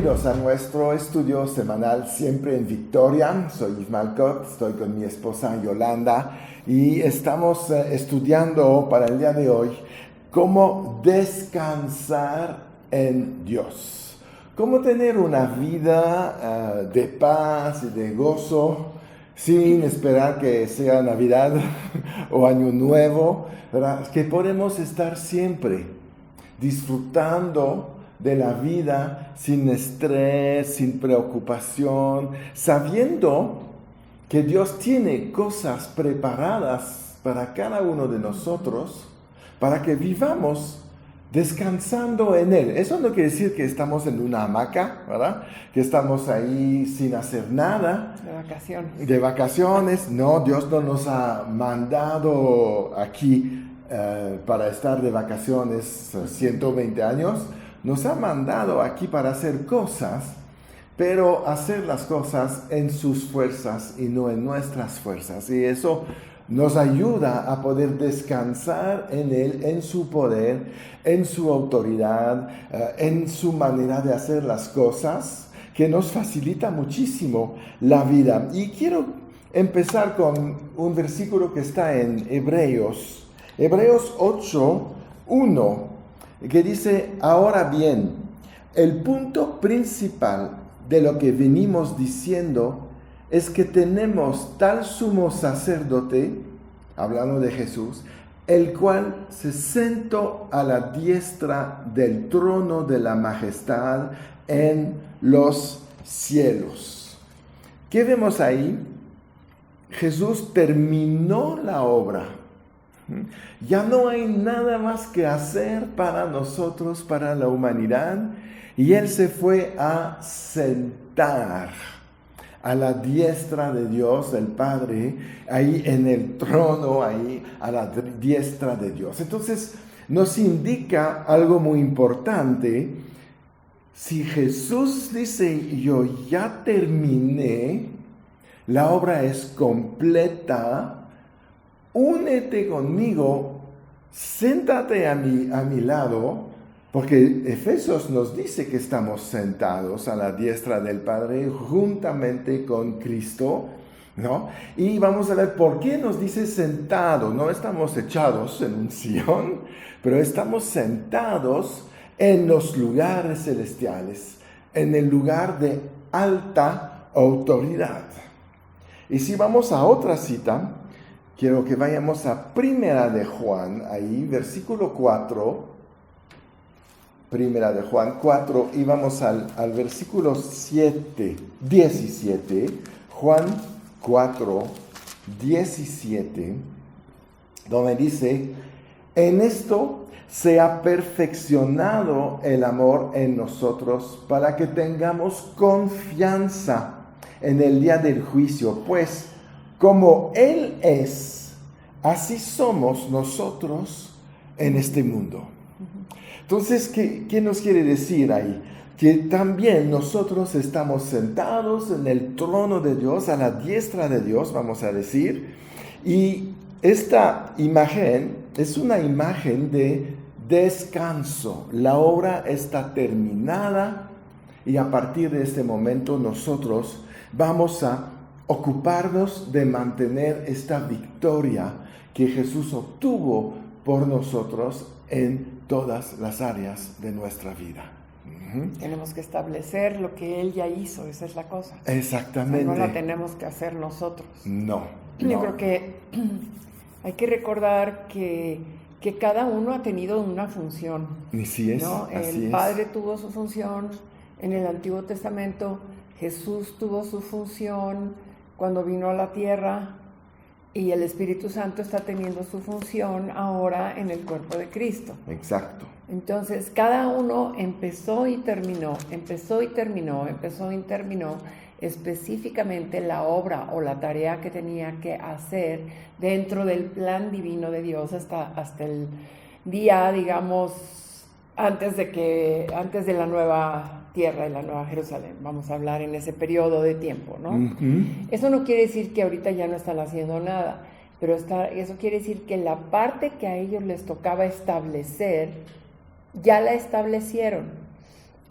Bienvenidos a nuestro estudio semanal Siempre en Victoria. Soy Yves Malcott, estoy con mi esposa Yolanda y estamos estudiando para el día de hoy cómo descansar en Dios. Cómo tener una vida de paz y de gozo sin esperar que sea Navidad o Año Nuevo, ¿verdad? Que podemos estar siempre disfrutando de la vida sin estrés, sin preocupación, sabiendo que Dios tiene cosas preparadas para cada uno de nosotros para que vivamos descansando en Él. Eso no quiere decir que estamos en una hamaca, ¿verdad? Que estamos ahí sin hacer nada. De vacaciones. De vacaciones. No, Dios no nos ha mandado aquí para estar de vacaciones 120 años. Nos ha mandado aquí para hacer cosas, pero hacer las cosas en sus fuerzas y no en nuestras fuerzas. Y eso nos ayuda a poder descansar en Él, en su poder, en su autoridad, en su manera de hacer las cosas, que nos facilita muchísimo la vida. Y quiero empezar con un versículo que está en Hebreos 8:1. Que dice: ahora bien, el punto principal de lo que venimos diciendo es que tenemos tal sumo sacerdote, hablando de Jesús, el cual se sentó a la diestra del trono de la majestad en los cielos. ¿Qué vemos ahí? Jesús terminó la obra. Ya no hay nada más que hacer para nosotros, para la humanidad, y Él se fue a sentar a la diestra de Dios, el Padre, ahí en el trono, ahí a la diestra de Dios. Entonces nos indica algo muy importante. Si Jesús dice: yo ya terminé, la obra es completa, únete conmigo, siéntate a mi lado, porque Efesios nos dice que estamos sentados a la diestra del Padre juntamente con Cristo, ¿no? Y vamos a ver por qué nos dice sentado. No estamos echados en un sillón, pero estamos sentados en los lugares celestiales, en el lugar de alta autoridad. Y si vamos a otra cita, quiero que vayamos a Primera de Juan, ahí, versículo 4. Primera de Juan 4, y vamos al versículo 17. Juan 4, 17, donde dice: en esto se ha perfeccionado el amor en nosotros, para que tengamos confianza en el día del juicio, pues como Él es, así somos nosotros en este mundo. Entonces, ¿qué nos quiere decir ahí? Que también nosotros estamos sentados en el trono de Dios, a la diestra de Dios, vamos a decir. Y esta imagen es una imagen de descanso. La obra está terminada y a partir de este momento nosotros vamos a ocuparnos de mantener esta victoria que Jesús obtuvo por nosotros en todas las áreas de nuestra vida. Tenemos que establecer lo que Él ya hizo, esa es la cosa. Exactamente. O sea, no la tenemos que hacer nosotros. No. Yo creo que hay que recordar que cada uno ha tenido una función. Así es, ¿no? así El Padre tuvo su función en el Antiguo Testamento, Jesús tuvo su función cuando vino a la tierra, y el Espíritu Santo está teniendo su función ahora en el cuerpo de Cristo. Exacto. Entonces, cada uno empezó y terminó específicamente la obra o la tarea que tenía que hacer dentro del plan divino de Dios hasta el día, digamos, antes de la nueva tierra y la nueva Jerusalén. Vamos a hablar en ese periodo de tiempo, ¿no? Uh-huh. Eso no quiere decir que ahorita ya no están haciendo nada, pero eso quiere decir que la parte que a ellos les tocaba establecer, ya la establecieron.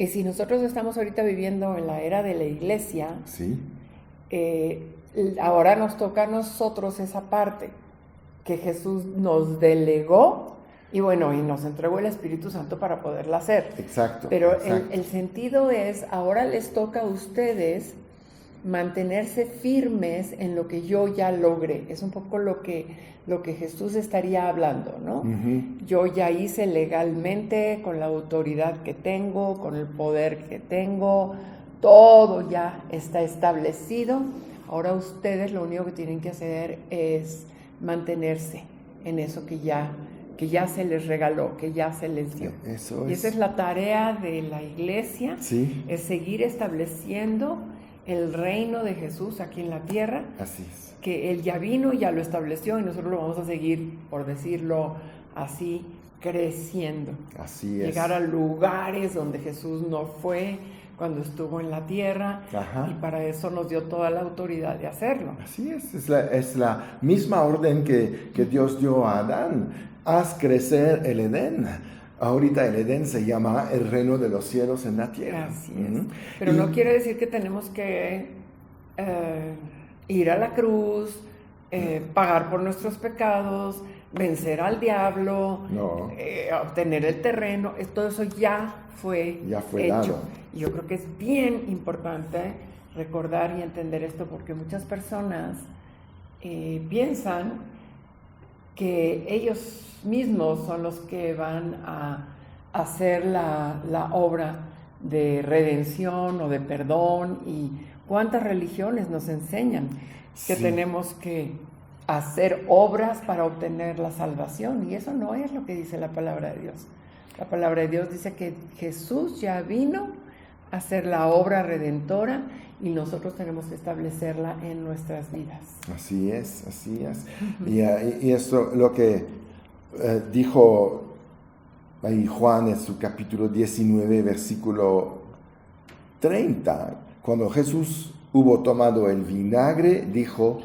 Y si nosotros estamos ahorita viviendo en la era de la iglesia, Sí, ahora nos toca a nosotros esa parte que Jesús nos delegó y bueno, y nos entregó el Espíritu Santo para poderla hacer. exacto. Pero exacto. el sentido es, ahora les toca a ustedes mantenerse firmes en lo que yo ya logré. Es un poco lo que Jesús estaría hablando, ¿no? Ujú. Yo ya hice legalmente, con la autoridad que tengo, con el poder que tengo, todo ya está establecido. Ahora ustedes lo único que tienen que hacer es mantenerse en eso que ya se les regaló, que ya se les dio. Eso Y es. esa es la tarea de la iglesia, Sí, es seguir estableciendo el reino de Jesús aquí en la tierra, así es. que Él ya vino, ya lo estableció y nosotros lo vamos a seguir, por decirlo así, creciendo. Así es. Llegar a lugares donde Jesús no fue cuando estuvo en la tierra. Ajá. Y para eso nos dio toda la autoridad de hacerlo. Así es la misma orden que Dios dio a Adán. Haz crecer el Edén. Ahorita el Edén se llama el reino de los cielos en la tierra. Así es. Ujú. Pero Y- no quiere decir que tenemos que ir a la cruz, pagar por nuestros pecados, vencer al diablo, No. obtener el terreno. Todo eso ya fue hecho. dado. Y yo creo que es bien importante recordar y entender esto porque muchas personas piensan que ellos mismos son los que van a hacer la obra de redención o de perdón. Y cuántas religiones nos enseñan que Sí. tenemos que hacer obras para obtener la salvación, y eso no es lo que dice la palabra de Dios. La palabra de Dios dice que Jesús ya vino a hacer la obra redentora y nosotros tenemos que establecerla en nuestras vidas. Así es, así es. Y esto lo que dijo ahí Juan en su capítulo 19, versículo 30, cuando Jesús hubo tomado el vinagre, dijo,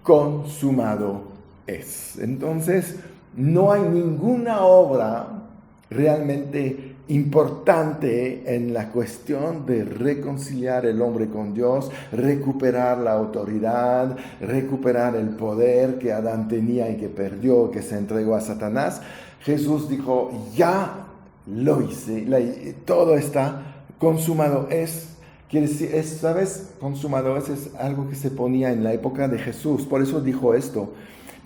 consumado es. Entonces, no hay ninguna obra realmente importante en la cuestión de reconciliar el hombre con Dios, recuperar la autoridad, recuperar el poder que Adán tenía y que perdió, que se entregó a Satanás. Jesús dijo, ya lo hice, todo está consumado es. Quiere decir, ¿sabes? Consumado es algo que se ponía en la época de Jesús, por eso dijo esto.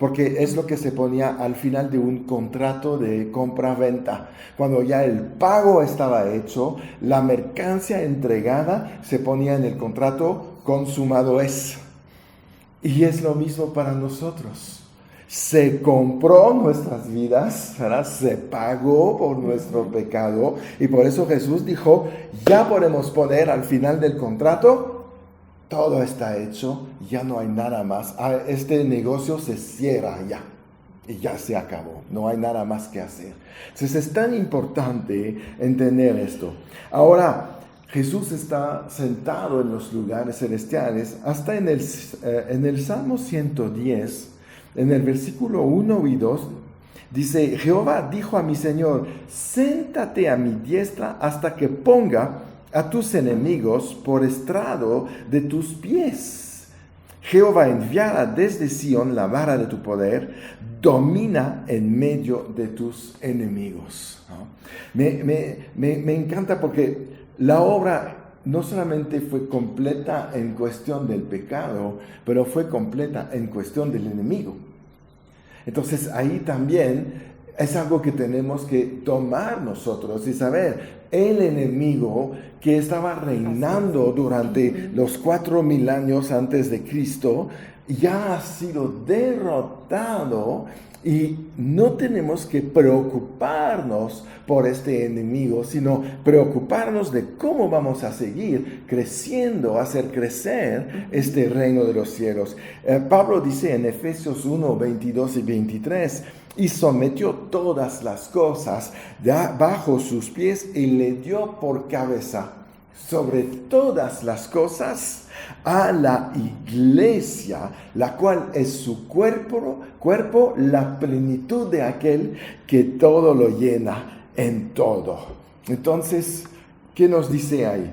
Porque es lo que se ponía al final de un contrato de compra-venta. Cuando ya el pago estaba hecho, la mercancía entregada se ponía en el contrato, consumado es. Y es lo mismo para nosotros. Se compró nuestras vidas, ¿verdad? Se pagó por nuestro pecado. Y por eso Jesús dijo, ya podemos poner al final del contrato, todo está hecho, ya no hay nada más. Este negocio se cierra ya. Y ya se acabó. No hay nada más que hacer. Entonces es tan importante entender esto. Ahora, Jesús está sentado en los lugares celestiales. Hasta en el Salmo 110, en el versículo 1 y 2, dice, Jehová dijo a mi Señor, siéntate a mi diestra hasta que ponga a tus enemigos por estrado de tus pies. Jehová enviará desde Sión la vara de tu poder, domina en medio de tus enemigos. ¿No? Me encanta porque la obra no solamente fue completa en cuestión del pecado, pero fue completa en cuestión del enemigo. Entonces ahí también es algo que tenemos que tomar nosotros y saber, el enemigo que estaba reinando durante los 4000 años antes de Cristo, ya ha sido derrotado y no tenemos que preocuparnos por este enemigo, sino preocuparnos de cómo vamos a seguir creciendo, hacer crecer este reino de los cielos. Pablo dice en Efesios 1, 22 y 23, y sometió todas las cosas bajo sus pies y le dio por cabeza sobre todas las cosas a la iglesia, la cual es su cuerpo, la plenitud de aquel que todo lo llena en todo. Entonces, ¿Qué nos dice ahí?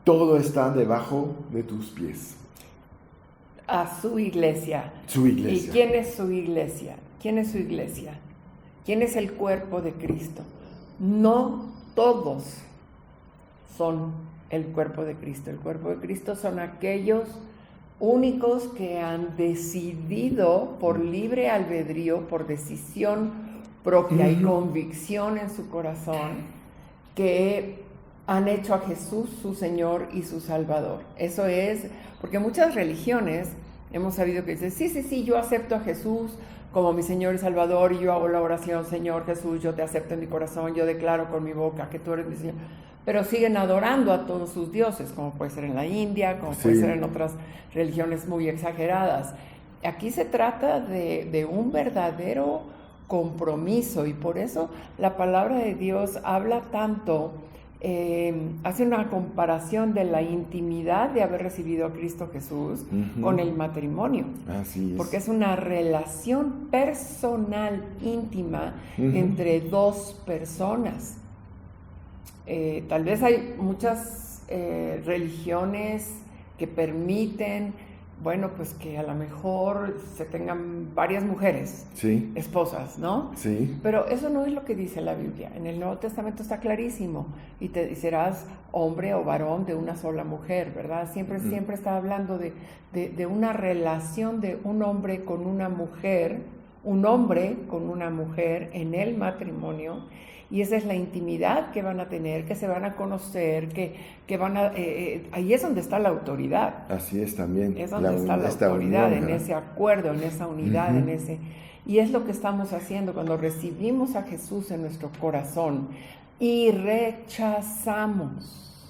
Todo está debajo de tus pies. A su iglesia. Su iglesia. ¿Y quién es su iglesia? ¿Quién es su iglesia? ¿Quién es el cuerpo de Cristo? No todos son el cuerpo de Cristo. El cuerpo de Cristo son aquellos únicos que han decidido por libre albedrío, por decisión propia y convicción en su corazón, que han hecho a Jesús su Señor y su Salvador. Eso es, porque muchas religiones hemos sabido que dicen, sí, yo acepto a Jesús como mi Señor y Salvador, y yo hago la oración, Señor Jesús, yo te acepto en mi corazón, yo declaro con mi boca que tú eres mi Señor. Pero siguen adorando a todos sus dioses, como puede ser en la India, como puede ser en otras religiones muy exageradas. Aquí se trata de un verdadero compromiso, y por eso la palabra de Dios habla tanto, hace una comparación de la intimidad de haber recibido a Cristo Jesús con el matrimonio. Así es. Porque es una relación personal, íntima, entre dos personas. Tal vez hay muchas religiones que permiten, bueno, pues que a lo mejor se tengan varias mujeres, esposas, ¿no? Sí. Pero eso no es lo que dice la Biblia. En el Nuevo Testamento está clarísimo, y te serás hombre o varón de una sola mujer, ¿verdad? Siempre está hablando de una relación de un hombre con una mujer, en el matrimonio. Y esa es la intimidad que van a tener, que se van a conocer, que van a... ahí es donde está la autoridad. Así es también. Es donde está la autoridad, en ese acuerdo, en esa unidad, en ese... Y es lo que estamos haciendo cuando recibimos a Jesús en nuestro corazón y rechazamos.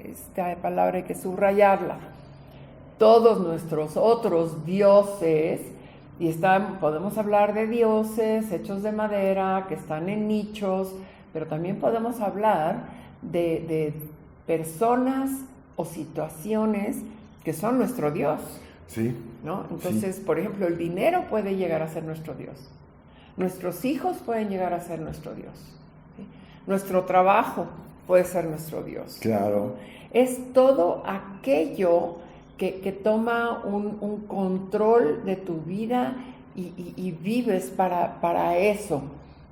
Esta palabra hay que subrayarla. Todos nuestros otros dioses... Y podemos hablar de dioses hechos de madera, que están en nichos, pero también podemos hablar de personas o situaciones que son nuestro Dios. Sí. ¿No? Entonces, por ejemplo, el dinero puede llegar a ser nuestro Dios. Nuestros hijos pueden llegar a ser nuestro Dios. ¿Sí? Nuestro trabajo puede ser nuestro Dios. Claro. Es todo aquello que toma un control de tu vida y vives para eso.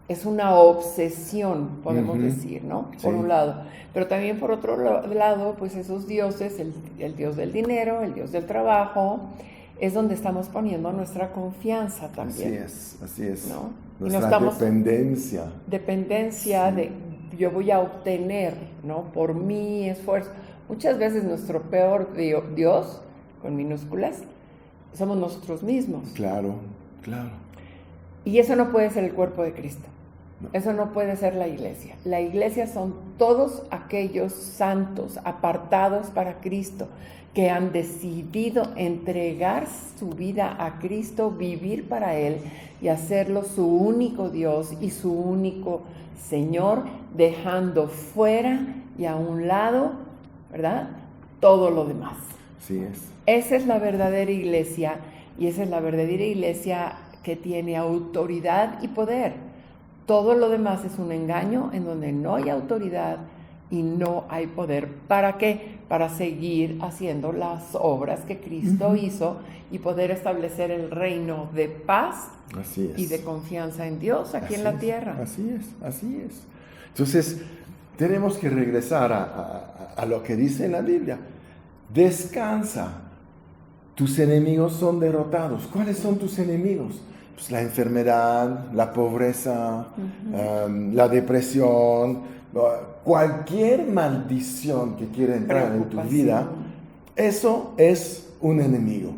Es una obsesión, podemos decir, ¿no? Por un lado. Pero también por otro lado, pues esos dioses, el dios del dinero, el dios del trabajo, es donde estamos poniendo nuestra confianza también. Así es. ¿No? Nuestra dependencia. Dependencia de yo voy a obtener, ¿no? Por mi esfuerzo. Muchas veces nuestro peor Dios, con minúsculas, somos nosotros mismos. Claro. Y eso no puede ser el cuerpo de Cristo. No. Eso no puede ser la iglesia. La iglesia son todos aquellos santos apartados para Cristo, que han decidido entregar su vida a Cristo, vivir para Él y hacerlo su único Dios y su único Señor, dejando fuera y a un lado, ¿verdad?, todo lo demás. Así es. Esa es la verdadera iglesia, y esa es la verdadera iglesia que tiene autoridad y poder. Todo lo demás es un engaño en donde no hay autoridad y no hay poder. ¿Para qué? Para seguir haciendo las obras que Cristo hizo y poder establecer el reino de paz y de confianza en Dios aquí en la tierra. Así es. Entonces, tenemos que regresar a lo que dice la Biblia. Descansa. Tus enemigos son derrotados. ¿Cuáles son tus enemigos? Pues la enfermedad, la pobreza, la depresión, cualquier maldición que quiera entrar en tu vida, eso es un enemigo.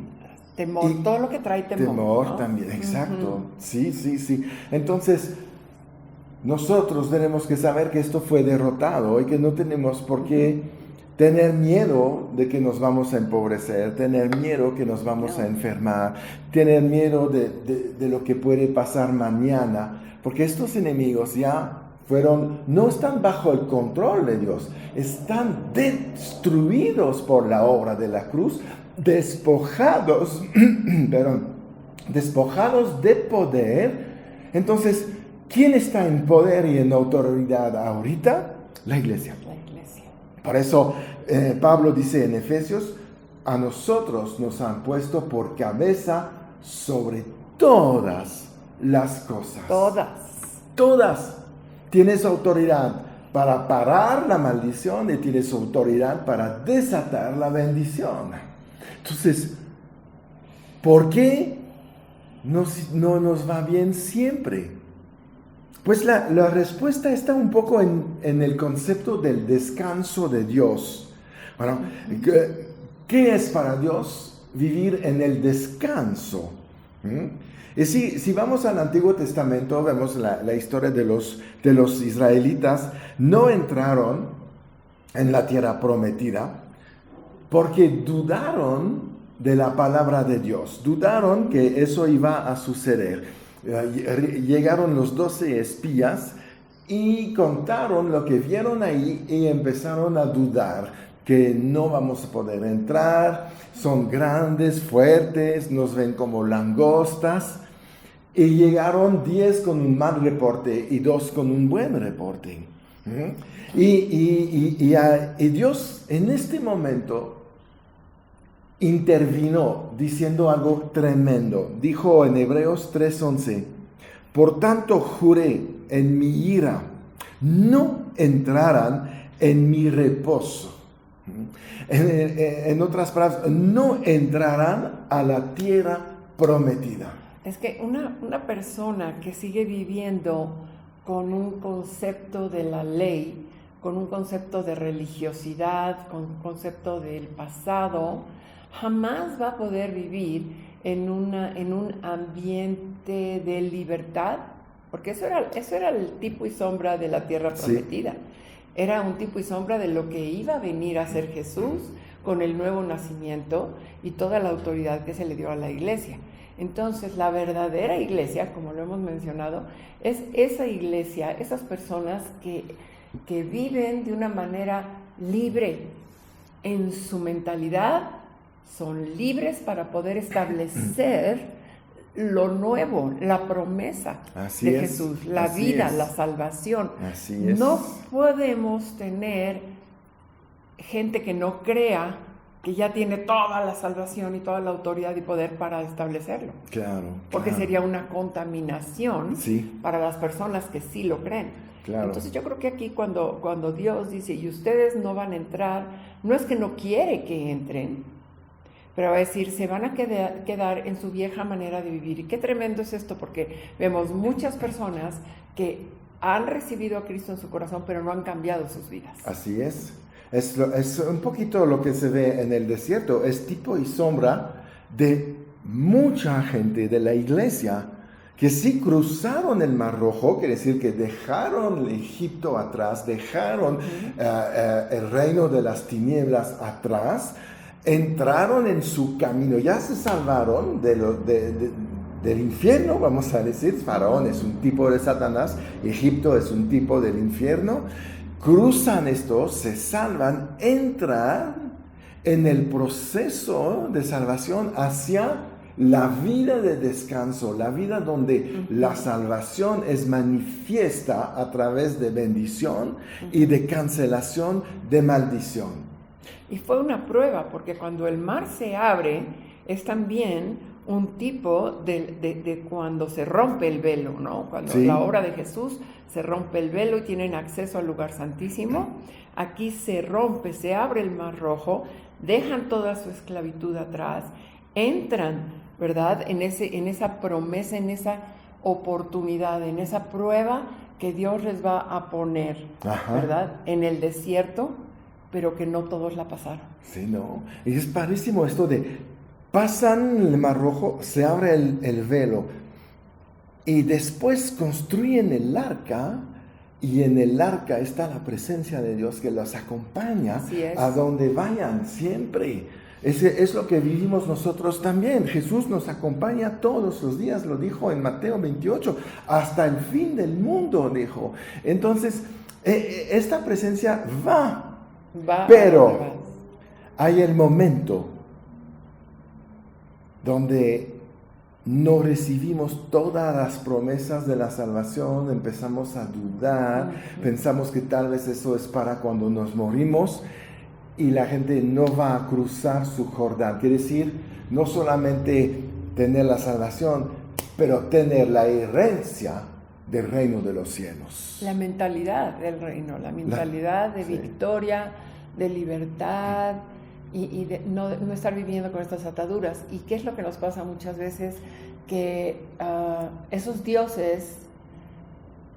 Temor, y todo lo que trae temor. Temor, ¿no? También, exacto. Sí. Entonces, nosotros tenemos que saber que esto fue derrotado y que no tenemos por qué tener miedo de que nos vamos a empobrecer, tener miedo que nos vamos a enfermar, tener miedo de lo que puede pasar mañana, porque estos enemigos ya no están bajo el control de Dios, están destruidos por la obra de la cruz, despojados de poder. Entonces, ¿quién está en poder y en autoridad ahorita? La iglesia. La iglesia. Por eso Pablo dice en Efesios, a nosotros nos han puesto por cabeza sobre todas las cosas. Todas. Tienes autoridad para parar la maldición y tienes autoridad para desatar la bendición. Entonces, ¿por qué no nos va bien siempre? Pues la respuesta está un poco en el concepto del descanso de Dios. Bueno, ¿qué es para Dios vivir en el descanso? Y si vamos al Antiguo Testamento, vemos la historia de los israelitas. No entraron en la tierra prometida porque dudaron de la palabra de Dios. Dudaron que eso iba a suceder. Llegaron los 12 espías y contaron lo que vieron ahí y empezaron a dudar que no vamos a poder entrar, son grandes, fuertes, nos ven como langostas. Y llegaron 10 con un mal reporte y 2 con un buen reporte. Y Dios en este momento intervino diciendo algo tremendo. Dijo en Hebreos 3:11, por tanto juré en mi ira, no entrarán en mi reposo. En otras palabras, no entrarán a la tierra prometida. Es que una persona que sigue viviendo con un concepto de la ley, con un concepto de religiosidad, con un concepto del pasado, jamás va a poder vivir en un ambiente de libertad, porque eso era el tipo y sombra de la tierra prometida. Sí. Era un tipo y sombra de lo que iba a venir a ser Jesús con el nuevo nacimiento y toda la autoridad que se le dio a la iglesia. Entonces, la verdadera iglesia, como lo hemos mencionado, es esa iglesia, esas personas que viven de una manera libre en su mentalidad, son libres para poder establecer lo nuevo, la promesa de Jesús, la vida, la salvación. Así es. No podemos tener gente que no crea que ya tiene toda la salvación y toda la autoridad y poder para establecerlo. Claro. Porque sería una contaminación para las personas que sí lo creen. Claro. Entonces yo creo que aquí cuando Dios dice, y ustedes no van a entrar, no es que no quiere que entren, pero va a decir, se van a quedar en su vieja manera de vivir. Y qué tremendo es esto, porque vemos muchas personas que han recibido a Cristo en su corazón, pero no han cambiado sus vidas. Así es. Es un poquito lo que se ve en el desierto, es tipo y sombra de mucha gente de la iglesia que sí cruzaron el Mar Rojo, quiere decir que dejaron Egipto atrás, dejaron el reino de las tinieblas atrás, entraron en su camino, ya se salvaron del infierno, vamos a decir. Faraón es un tipo de Satanás, Egipto es un tipo del infierno. Cruzan esto, se salvan, entran en el proceso de salvación hacia la vida de descanso, la vida donde la salvación es manifiesta a través de bendición y de cancelación de maldición. Y fue una prueba, porque cuando el mar se abre, es también un tipo de cuando se rompe el velo, ¿no? Cuando la obra de Jesús se rompe el velo y tienen acceso al lugar santísimo. Aquí se rompe, se abre el Mar Rojo, dejan toda su esclavitud atrás, entran, ¿verdad? En esa promesa, en esa oportunidad, en esa prueba que Dios les va a poner, ¿verdad? En el desierto, pero que no todos la pasaron. Sí, no. Y es parísimo esto de pasan el Mar Rojo, se abre el velo y después construyen el arca, y en el arca está la presencia de Dios que los acompaña a donde vayan siempre. Ese es lo que vivimos nosotros también. Jesús nos acompaña todos los días, lo dijo en Mateo 28, hasta el fin del mundo, dijo. Entonces, esta presencia va, pero hay el momento donde no recibimos todas las promesas de la salvación, empezamos a dudar, pensamos que tal vez eso es para cuando nos morimos y la gente no va a cruzar su Jordán. Quiere decir, no solamente tener la salvación, pero tener la herencia del reino de los cielos. La mentalidad del reino, la mentalidad de victoria, de libertad y de no estar viviendo con estas ataduras. ¿Y qué es lo que nos pasa muchas veces? Que esos dioses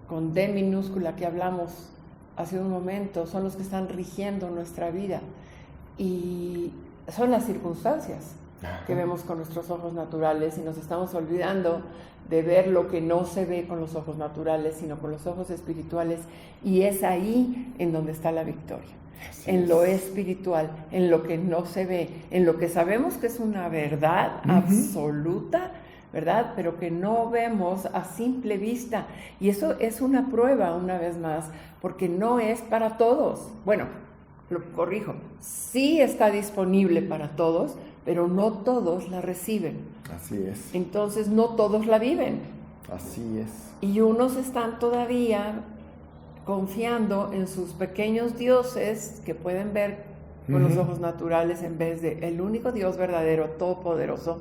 con D minúscula que hablamos hace un momento son los que están rigiendo nuestra vida y son las circunstancias que vemos con nuestros ojos naturales y nos estamos olvidando de ver lo que no se ve con los ojos naturales, sino con los ojos espirituales, y es ahí en donde está la victoria. En lo espiritual, en lo que no se ve, en lo que sabemos que es una verdad absoluta, ¿verdad? Pero que no vemos a simple vista. Y eso es una prueba, una vez más, porque no es para todos. Bueno, lo corrijo, sí está disponible para todos, pero no todos la reciben. Así es. Entonces no todos la viven. Así es. Y unos están todavía confiando en sus pequeños dioses que pueden ver con los ojos naturales en vez de el único Dios verdadero, todopoderoso,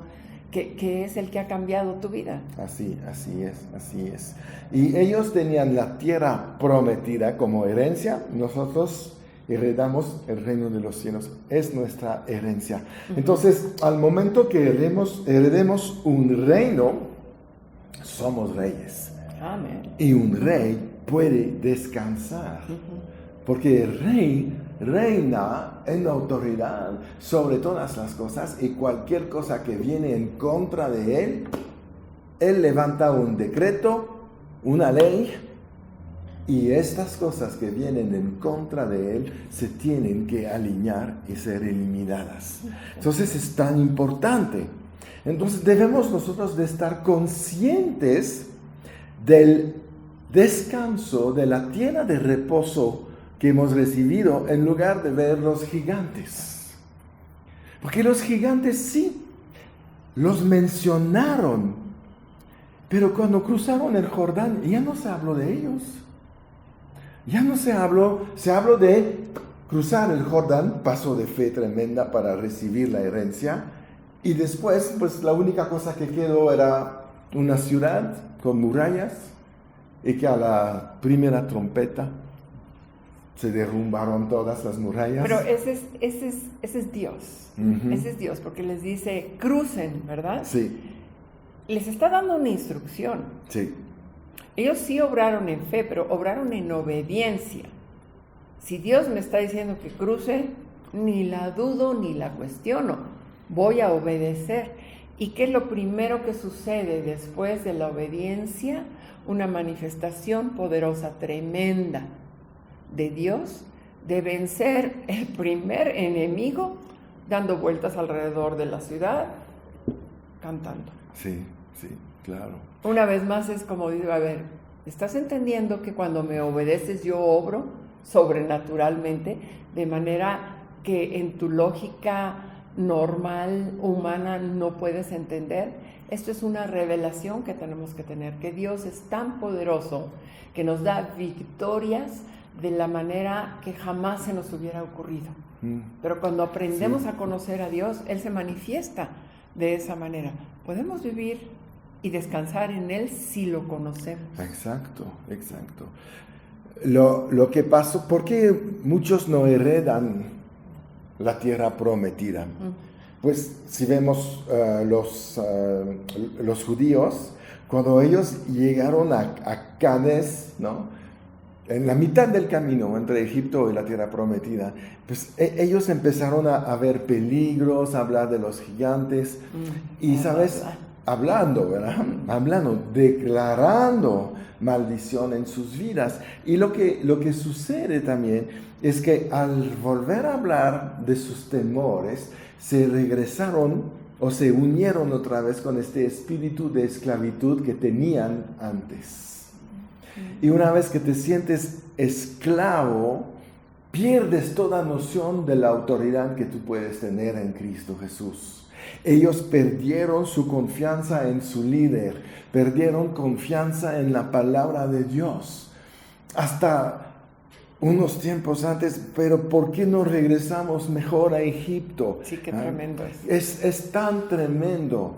que es el que ha cambiado tu vida. Así es. Y ellos tenían la tierra prometida como herencia, nosotros heredamos el reino de los cielos, es nuestra herencia. Entonces, al momento que heredemos un reino, somos reyes. Amén. Y un rey puede descansar, porque el rey reina en autoridad sobre todas las cosas, y cualquier cosa que viene en contra de él levanta un decreto, una ley, y estas cosas que vienen en contra de él se tienen que alinear y ser eliminadas. Entonces es tan importante. Entonces debemos nosotros de estar conscientes del descanso, de la tierra de reposo que hemos recibido, en lugar de ver los gigantes. Porque los gigantes sí, los mencionaron, pero cuando cruzaron el Jordán ya no se habló de ellos. Ya no se habló de cruzar el Jordán, paso de fe tremenda para recibir la herencia, y después pues la única cosa que quedó era una ciudad con murallas, y que a la primera trompeta se derrumbaron todas las murallas. Pero ese es Dios. Ese es Dios, porque les dice, crucen, ¿verdad? Sí. Les está dando una instrucción. Sí. Ellos sí obraron en fe, pero obraron en obediencia. Si Dios me está diciendo que cruce, ni la dudo ni la cuestiono. Voy a obedecer. ¿Y qué es lo primero que sucede después de la obediencia? Una manifestación poderosa, tremenda de Dios, de vencer el primer enemigo, dando vueltas alrededor de la ciudad, cantando. Sí, claro. Una vez más es como digo, a ver, ¿estás entendiendo que cuando me obedeces yo obro sobrenaturalmente, de manera que en tu lógica normal, humana, no puedes entender? Esto es una revelación que tenemos que tener, que Dios es tan poderoso que nos da victorias de la manera que jamás se nos hubiera ocurrido. Pero cuando aprendemos a conocer a Dios, Él se manifiesta de esa manera. Podemos vivir y descansar en Él si lo conocemos. Exacto. Lo que pasó, ¿por qué muchos no heredan la tierra prometida? Pues si vemos los judíos, cuando ellos llegaron a Cades, ¿no? En la mitad del camino entre Egipto y la tierra prometida, pues ellos empezaron a ver peligros, a hablar de los gigantes, y sabes, hablando, ¿verdad? Hablando, declarando maldición en sus vidas. Y lo que sucede también es que al volver a hablar de sus temores, se regresaron o se unieron otra vez con este espíritu de esclavitud que tenían antes. Y una vez que te sientes esclavo, pierdes toda noción de la autoridad que tú puedes tener en Cristo Jesús. Ellos perdieron su confianza en su líder, perdieron confianza en la palabra de Dios. Hasta unos tiempos antes, pero ¿por qué no regresamos mejor a Egipto? Sí, qué tremendo es. Es tan tremendo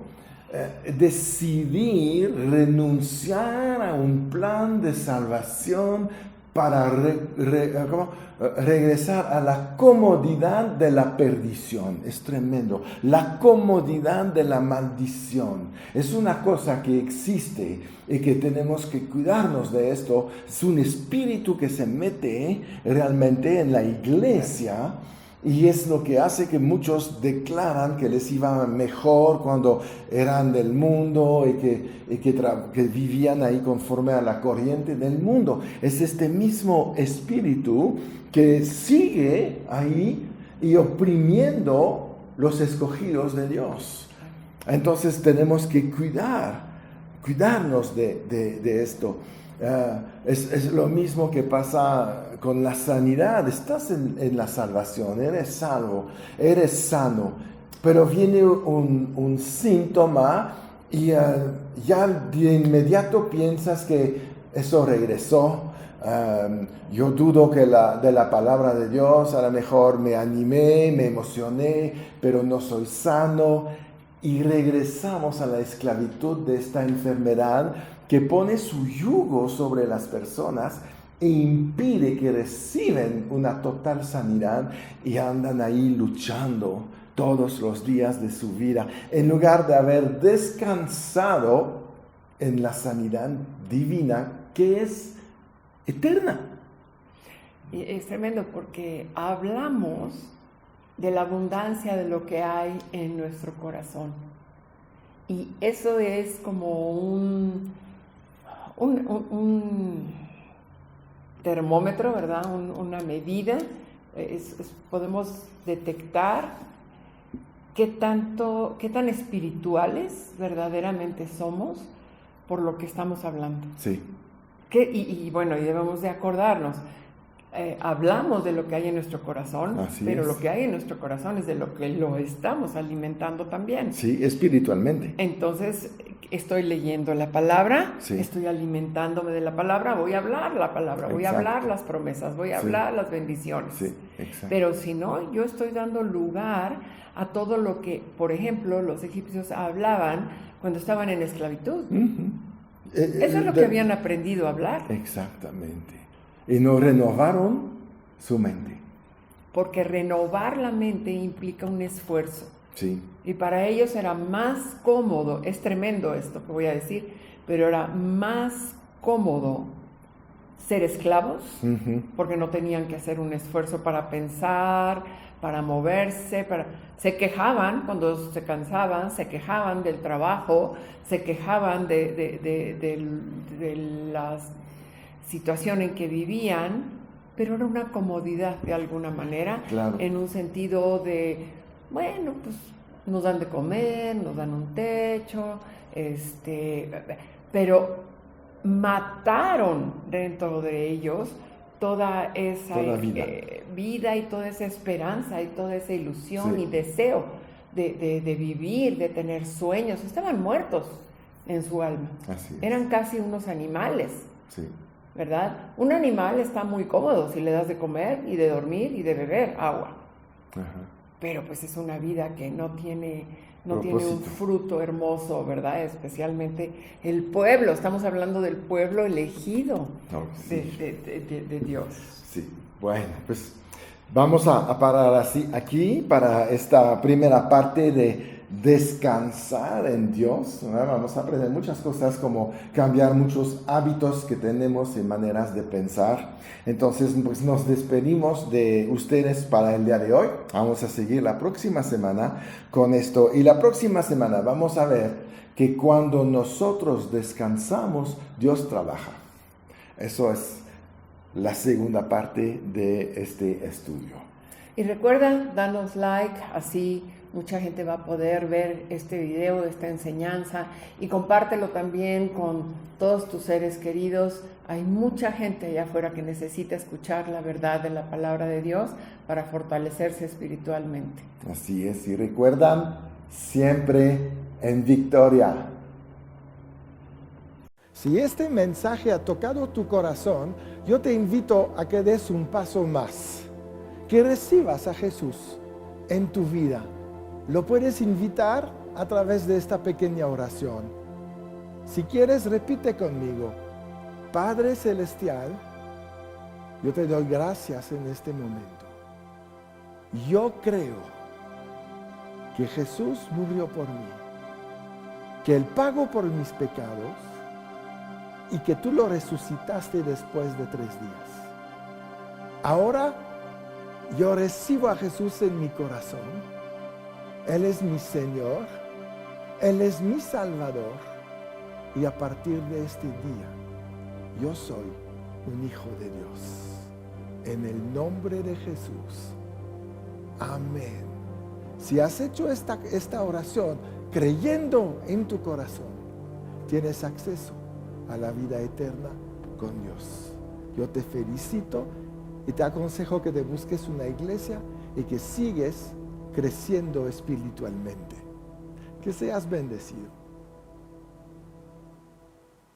decidir renunciar a un plan de salvación para regresar a la comodidad de la perdición. Es tremendo. La comodidad de la maldición. Es una cosa que existe y que tenemos que cuidarnos de esto. Es un espíritu que se mete realmente en la iglesia. Y es lo que hace que muchos declaran que les iba mejor cuando eran del mundo y que vivían ahí conforme a la corriente del mundo. Es este mismo espíritu que sigue ahí y oprimiendo los escogidos de Dios. Entonces tenemos que cuidarnos de esto. Es lo mismo que pasa con la sanidad. Estás en la salvación, eres salvo, eres sano, pero viene un síntoma y ya de inmediato piensas que eso regresó. Yo dudo que de la palabra de Dios, a lo mejor me animé, me emocioné, pero no soy sano. Y regresamos a la esclavitud de esta enfermedad que pone su yugo sobre las personas e impide que reciben una total sanidad y andan ahí luchando todos los días de su vida, en lugar de haber descansado en la sanidad divina que es eterna. Y es tremendo porque hablamos de la abundancia de lo que hay en nuestro corazón. Y eso es como un termómetro, ¿verdad? Una medida. Podemos detectar qué tan espirituales verdaderamente somos por lo que estamos hablando. Sí. Y debemos de acordarnos. Hablamos de lo que hay en nuestro corazón, pero lo que hay en nuestro corazón es de lo que lo estamos alimentando también. Sí, espiritualmente. Entonces, estoy leyendo la palabra, sí. Estoy alimentándome de la palabra, voy a hablar la palabra, voy a hablar las promesas, voy a hablar las bendiciones. Sí, exacto. Pero si no, yo estoy dando lugar a todo lo que, por ejemplo, los egipcios hablaban cuando estaban en esclavitud. Uh-huh. Eso es lo que habían aprendido a hablar. Exactamente. Y no renovaron su mente. Porque renovar la mente implica un esfuerzo. Sí. Y para ellos era más cómodo, es tremendo esto que voy a decir, pero era más cómodo ser esclavos, uh-huh, porque no tenían que hacer un esfuerzo para pensar, para moverse, se quejaban cuando se cansaban, se quejaban del trabajo, se quejaban de la situación en que vivían, pero era una comodidad de alguna manera, claro, en un sentido de, bueno, pues nos dan de comer, nos dan un techo, pero mataron dentro de ellos toda esa vida y toda esa esperanza y toda esa ilusión, sí, y deseo de vivir, de tener sueños. Estaban muertos en su alma. Así es. Eran casi unos animales. Sí. ¿Verdad? Un animal está muy cómodo si le das de comer y de dormir y de beber agua. Ajá. Pero pues es una vida que no tiene un fruto hermoso, ¿verdad? Especialmente el pueblo. Estamos hablando del pueblo elegido, sí, de Dios. Sí, bueno, pues vamos a parar así aquí para esta primera parte de descansar en Dios, ¿verdad? Vamos a aprender muchas cosas, como cambiar muchos hábitos que tenemos y maneras de pensar. Entonces, pues nos despedimos de ustedes para el día de hoy. Vamos a seguir la próxima semana con esto. Y la próxima semana vamos a ver que cuando nosotros descansamos, Dios trabaja. Eso es la segunda parte de este estudio. Y recuerda, danos like, así mucha gente va a poder ver este video, esta enseñanza, y compártelo también con todos tus seres queridos. Hay mucha gente allá afuera que necesita escuchar la verdad de la palabra de Dios para fortalecerse espiritualmente. Así es, y recuerdan, siempre en victoria. Si este mensaje ha tocado tu corazón, yo te invito a que des un paso más, que recibas a Jesús en tu vida. Lo puedes invitar a través de esta pequeña oración. Si quieres, repite conmigo: Padre Celestial, yo te doy gracias en este momento. Yo creo que Jesús murió por mí, que Él pagó por mis pecados y que tú lo resucitaste después de 3 días. Ahora yo recibo a Jesús en mi corazón. Él es mi Señor, Él es mi Salvador, y a partir de este día yo soy un hijo de Dios. En el nombre de Jesús. Amén. Si has hecho esta oración creyendo en tu corazón, tienes acceso a la vida eterna con Dios. Yo te felicito y te aconsejo que te busques una iglesia y que sigues creciendo espiritualmente. Que seas bendecido.